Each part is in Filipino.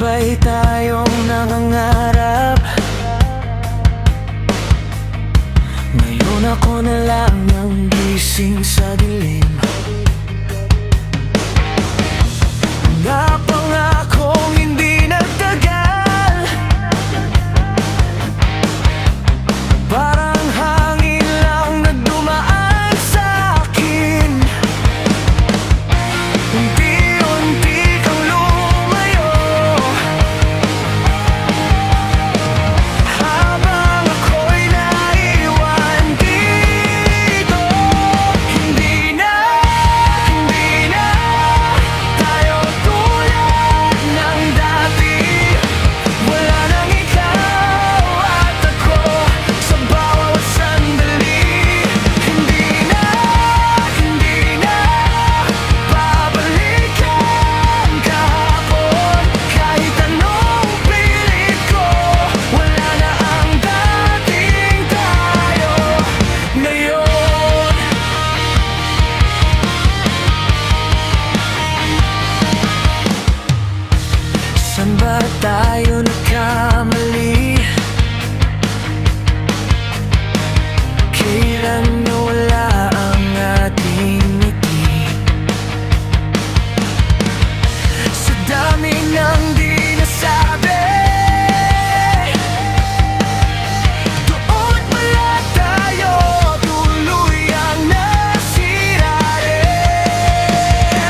Sabay tayong nangangarap. Ngayon ako na lang ang gising sa dilim. Napangakong hindi nagtagal, parang hangin lang na dumaan sa'kin. Unti-unti kang lumayo, habang ako'y naiwan dito. Hindi na tayo tulad ng dati. Wala nang ikaw at ako sa bawat sandali. Hindi na babalikan kahapon. Kahit anong pilit ko, wala na ang dating tayo ngayon. Saan ba tayo nagkamali? Kailan nawala ang ating ngiti? Sa dami ng di nasabi, doon pala tayo tuluyang nasira rin.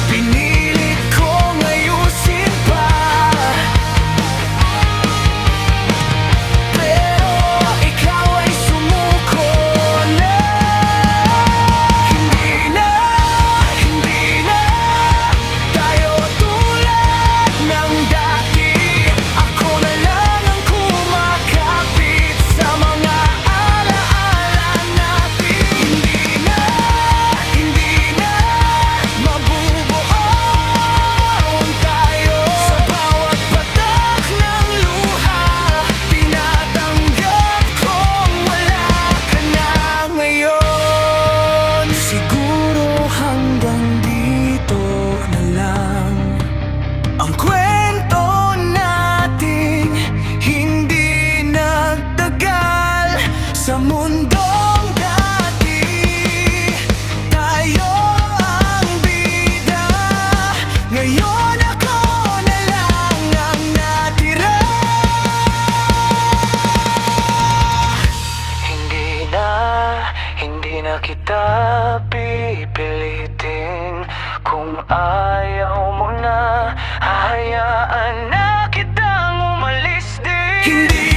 Pinilit kong ayusin pa, pero ikaw ay sumuko na. Hindi na tayo tulad ng dati. Ako na lang ang kumakapit sa mga alaala natin. Hindi na mabubuo tayo. Sa bawat patak ng luha, tinatanggap kong wala ka na ngayon. Siguro hanggang dito na lang ang kwento nating hindi nagtagal. Sa mundong dati, tayo ang bida. Ngayon ako na lang ang natira. Hindi na kita pipilitin. Kung ayaw mo na, hahayaan na kitang umalis din. Hindi